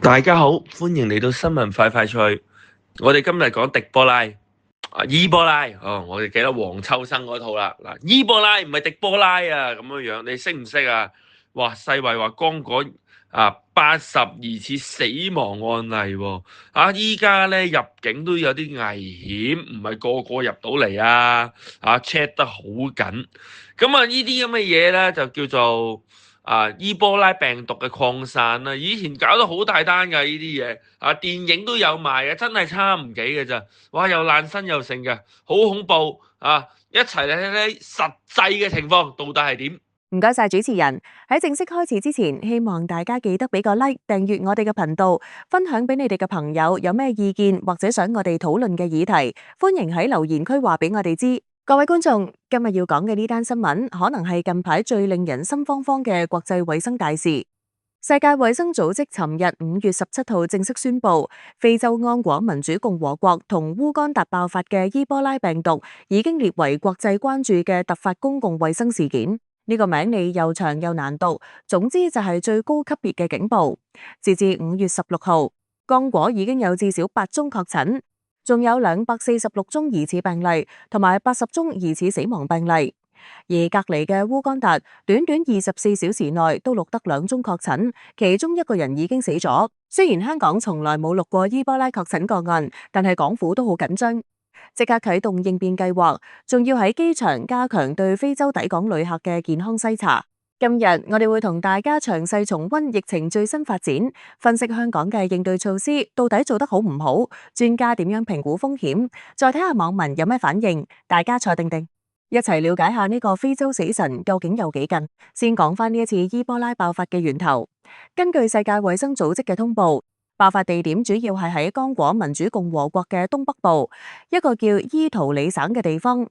大家好，歡迎嚟到新聞快快脆。我哋今日講迪波拉伊波拉我哋記得黃秋生嗰套啦。嗱，伊波拉唔係迪波拉啊，咁樣你識唔識啊？哇，世衛話剛果80疑似死亡案例喎。依家咧入境都有啲危險，唔係個個入到嚟啊，check 得好緊。咁呢啲咁嘅嘢咧就叫做伊波拉病毒嘅擴散啦。以前搞得好大單㗎，呢啲嘢電影都有賣嘅，真係差唔幾嘅咋。哇，又爛身又剩嘅，好恐怖一齊嚟睇睇實際嘅情況到底係點。唔該晒主持人。喺正式開始之前，希望大家記得俾個 like，訂閱我哋嘅頻道，分享俾你哋嘅朋友。有咩意見或者想我哋討論嘅議題，歡迎喺留言區話俾我哋知。各位觀眾，今日要講嘅呢單新聞，可能係近排最令人心慌慌嘅國際衛生大事。世界衛生組織尋日5月17號正式宣布，非洲剛果民主共和國同烏干達爆發嘅伊波拉病毒已經列為國際關注嘅突發公共衛生事件。呢個名你又長又難讀，總之就係最高級別嘅警報。截至5月16號，剛果已經有至少8宗確診，仲有246宗疑似病例，同埋80宗疑似死亡病例。而隔離嘅烏干達，短短24小時內都錄得2宗確診，其中一個人已經死咗。雖然香港從來冇錄過伊波拉確診個案，但係港府都好緊張，即刻啟動應變計劃，仲要喺機場加強對非洲抵港旅客嘅健康篩查。今日我哋會同大家詳細重溫疫情最新發展，分析香港嘅應對措施到底做得好唔好，專家點樣評估風險，再睇下網民有咩反應。大家坐定定，一齊了解下呢個非洲死神究竟有幾近。先講返呢一次伊波拉爆發嘅源頭。根據世界衛生組織嘅通報，爆發地點主要係喺剛果民主共和國嘅東北部，一個叫伊圖里省嘅地方。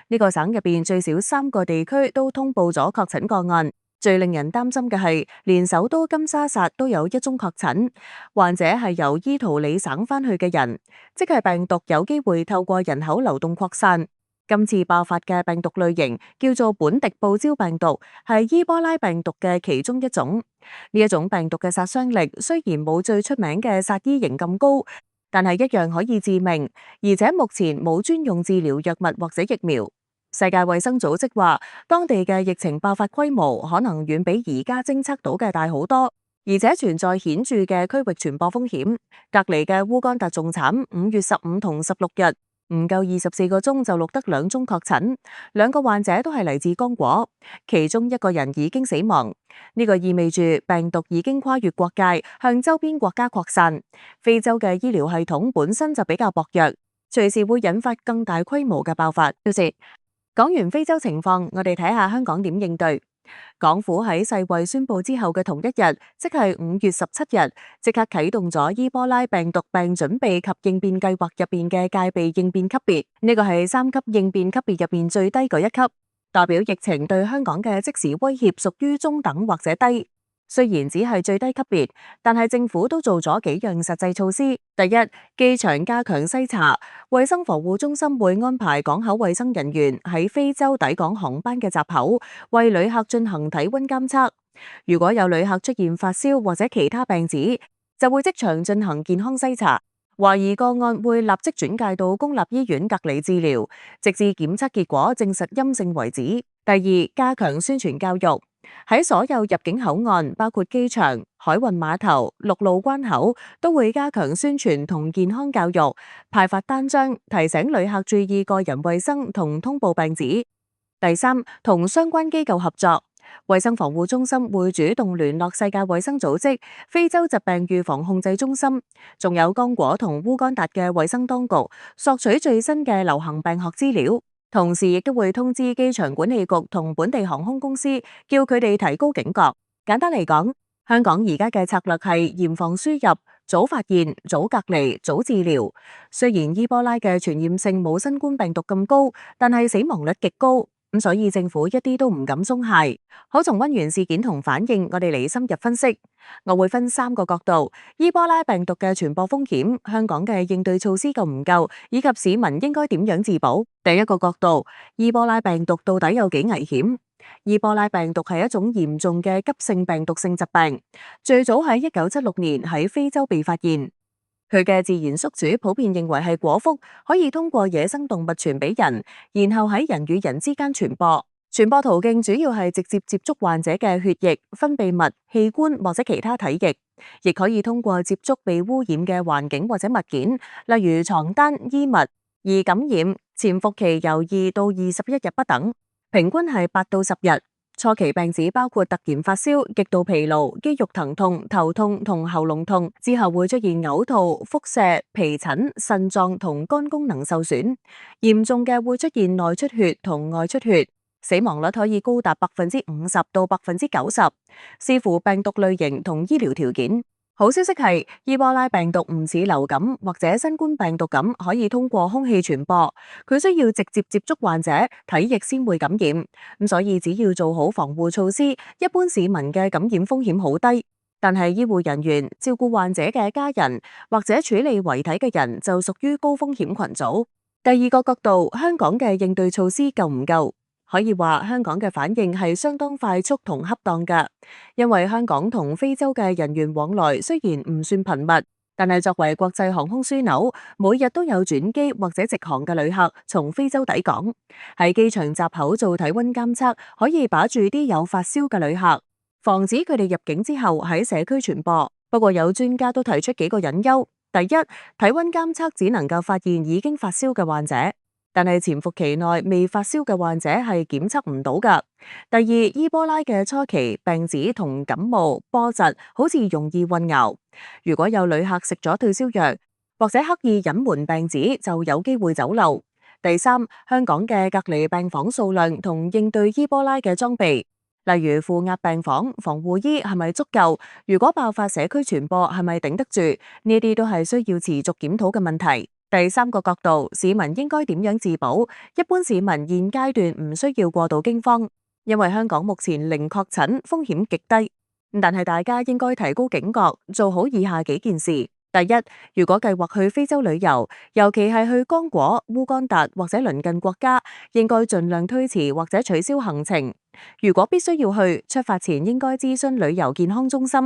呢個省入邊最少3個地區都通報咗確診個案。最令人擔心嘅係，連首都金沙薩都有1宗確診，患者係由伊圖里省返去嘅人，即係病毒有機會透過人口流動擴散。今次爆發嘅病毒類型叫做本迪布焦病毒，係伊波拉病毒嘅其中一種。呢一種病毒嘅殺傷力雖然冇最出名嘅薩伊型咁高，但係一樣可以致命，而且目前冇專用治療藥物或者疫苗。世界衛生組織話，當地嘅疫情爆發規模可能遠比而家偵測到嘅大好多，而且存在顯著嘅區域傳播風險。隔離嘅烏干達仲慘，5月15同16日，唔夠24個鐘就錄得2宗確診，2個患者都係嚟自剛果，其中一個人已經死亡。呢個意味住病毒已經跨越國界，向周邊國家擴散。非洲嘅醫療系統本身就比較薄弱，隨時會引發更大規模嘅爆發。講完非洲情況，我哋睇下香港點應對。港府喺世衛宣布之後嘅同一日，即係5月17日，即刻啟動咗伊波拉病毒病準備及應變計劃入邊嘅戒備應變級別。呢個係3級應變級別入邊最低嗰一級，代表疫情對香港嘅即時威脅屬於中等或者低。雖然只係最低級別，但係政府都做咗幾樣實際措施。第一，機場加強篩查，衛生防護中心會安排港口衛生人員喺非洲抵港航班嘅閘口為旅客進行體溫監測。如果有旅客出現發燒或者其他病徵，就會即場進行健康篩查，懷疑個案會立即轉介到公立醫院隔離治療，直至檢測結果證實陰性為止。第二，加強宣傳教育。喺所有入境口岸，包括機場、海運碼頭、陸路關口，都會加強宣傳同健康教育，派發單張，提醒旅客注意個人衛生同通報病徵。第三，同相關機構合作，衛生防護中心會主動聯絡世界衛生組織、非洲疾病預防控制中心，仲有剛果同烏干達嘅衛生當局，索取最新嘅流行病學資料。同時亦都會通知機場管理局同本地航空公司，叫佢哋提高警覺。簡單嚟講，香港而家嘅策略係嚴防輸入、早發現、早隔離、早治療。雖然伊波拉嘅傳染性冇新冠病毒咁高，但係死亡率極高，咁所以政府一啲都唔敢鬆懈。好，重溫完事件同反應，我哋嚟深入分析。我會分3個角度：伊波拉病毒嘅傳播風險、香港嘅應對措施夠唔夠，以及市民應該點樣自保。第一個角度，伊波拉病毒到底有幾危險？伊波拉病毒係一種嚴重嘅急性病毒性疾病，最早喺1976年喺非洲被發現。佢嘅自然宿主普遍認為係果蝠，可以通過野生動物傳俾人，然後喺人與人之間傳播。傳播途徑主要係直接接觸患者嘅血液、分泌物、器官或者其他體液，亦可以通過接觸被污染嘅環境或者物件，例如床單、衣物。而感染潛伏期由2到21日不等，平均係8到10日。初期病史包括突然發燒、極度疲勞、肌肉疼痛、頭痛同喉嚨痛，之後會出現嘔吐、腹瀉、皮疹、腎臟同肝功能受損，嚴重嘅會出現內出血同外出血，死亡率可以高達50%到90%，視乎病毒類型同醫療條件。好消息係，伊波拉病毒唔似流感或者新冠病毒咁可以通過空氣傳播，佢需要直接接觸患者體液先會感染。咁所以只要做好防護措施，一般市民嘅感染風險好低。但係醫護人員、照顧患者嘅家人或者處理遺體嘅人就屬於高風險群組。第二個角度，香港嘅應對措施夠唔夠？可以話香港嘅反應係相當快速同恰當嘅，因為香港同非洲嘅人員往來雖然唔算頻密，但係作為國際航空樞紐，每日都有轉機或者直航嘅旅客從非洲抵港。喺機場閘口做體溫監測，可以把住啲有發燒嘅旅客，防止佢哋入境之後喺社區傳播。不過有專家都提出幾個隱憂：第一，體溫監測只能夠發現已經發燒嘅患者。但係潛伏期內未發燒嘅患者係檢測唔到㗎。第二，伊波拉嘅初期病史同感冒、波疾好似容易混淆。如果有旅客食咗退燒藥，或者刻意隱瞞病史，就有機會走漏。第三，香港嘅隔離病房數量同應對伊波拉嘅裝備，例如負壓病房、防護衣係咪足夠？如果爆發社區傳播係咪頂得住？呢啲都係需要持續檢討嘅問題。第三個角度，市民應該點樣自保？一般市民現階段唔需要過度驚慌，因為香港目前零確診，風險極低。但係大家應該提高警覺，做好以下幾件事。第一，如果計劃去非洲旅遊，尤其係去剛果、烏干達或者鄰近國家，應該盡量推遲或者取消行程。如果必須要去，出發前應該諮詢旅遊健康中心，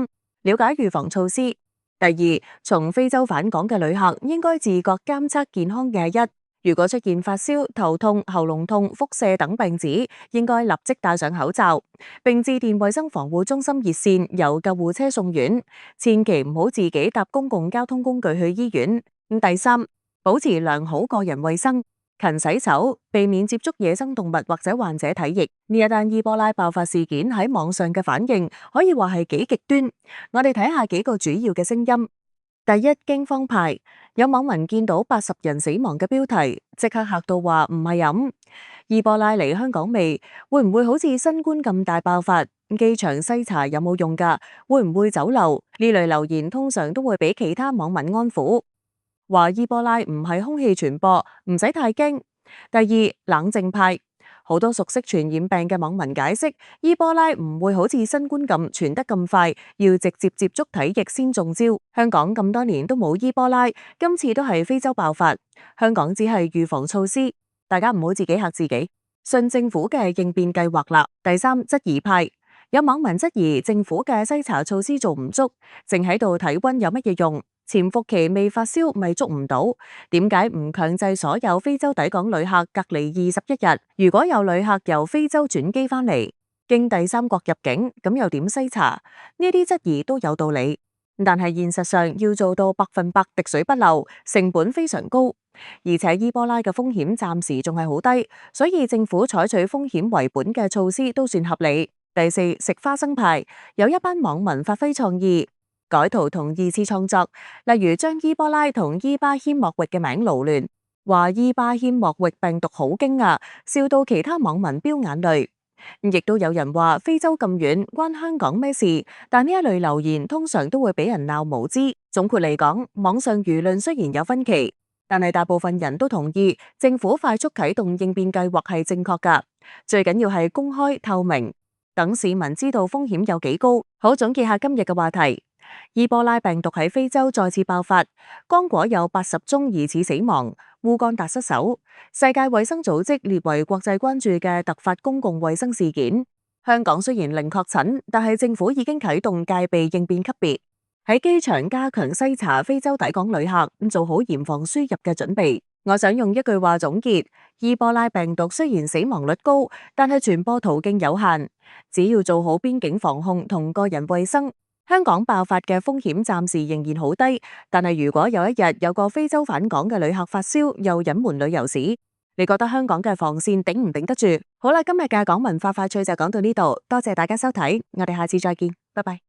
了解預防措施。第二，從非洲返港嘅旅客應該自覺監測健康嘅1，如果出現發燒、頭痛、喉嚨痛、腹瀉等病史，應該立即戴上口罩，並致電衛生防護中心熱線，由救護車送院。千祈唔好自己搭公共交通工具去醫院。第三，保持良好個人衛生，勤洗手，避免接觸野生動物或者患者體液。呢一單伊波拉爆發事件喺網上嘅反應可以話係幾極端。我哋睇下幾個主要嘅聲音。第一，驚慌派，有網民見到80人死亡嘅標題，即刻嚇到話唔係咁。伊波拉嚟香港未？會唔會好似新冠咁大爆發？機場篩查有冇用㗎？會唔會走漏？呢類留言通常都會俾其他網民安撫，話伊波拉唔係空氣傳播，唔使太驚。第二，冷靜派，好多熟悉傳染病嘅網民解釋，伊波拉唔會好似新冠咁傳得咁快，要直接接觸體液先中招。香港咁多年都冇伊波拉，今次都係非洲爆發，香港只係預防措施，大家唔好自己嚇自己，信政府嘅應變計劃啦。第三，質疑派，有網民質疑政府嘅篩查措施做唔足，淨喺度體溫有乜嘢用？潛伏期未發燒咪捉唔到？點解唔強制所有非洲抵港旅客隔離21日？如果有旅客由非洲轉機返嚟，經第三國入境，咁又點篩查？呢啲質疑都有道理，但係現實上要做到100%滴水不漏，成本非常高，而且伊波拉嘅風險暫時仲係好低，所以政府採取風險為本嘅措施都算合理。第四，食花生派，有一班網民發揮創意，改圖同二次創作，例如將伊波拉同伊巴謙莫域嘅名撈亂，話伊巴謙莫域病毒好驚啊，笑到其他網民飆眼淚。亦都有人話非洲咁遠，關香港咩事？但呢一類留言通常都會俾人鬧無知。總括嚟講，網上輿論雖然有分歧，但係大部分人都同意政府快速啟動應變計劃係正確㗎。最緊要係公開透明，等市民知道風險有幾高。好，總結下今日嘅話題。伊波拉病毒喺非洲再次爆發，剛果有80宗疑似死亡，烏干達失守。世界衛生組織列為國際關注嘅突發公共衛生事件。香港雖然零確診，但係政府已經啟動戒備應變級別，喺機場加強篩查非洲抵港旅客，做好嚴防輸入嘅準備。我想用一句話總結：伊波拉病毒雖然死亡率高，但係傳播途徑有限。只要做好邊境防控同個人衛生，香港爆發嘅風險暫時仍然好低。但係如果有一日有個非洲返港嘅旅客發燒又隱瞞旅遊史，你覺得香港嘅防線頂唔頂得住？好啦，今日嘅港文化快趣就講到呢度，多謝大家收睇，我哋下次再見，拜拜。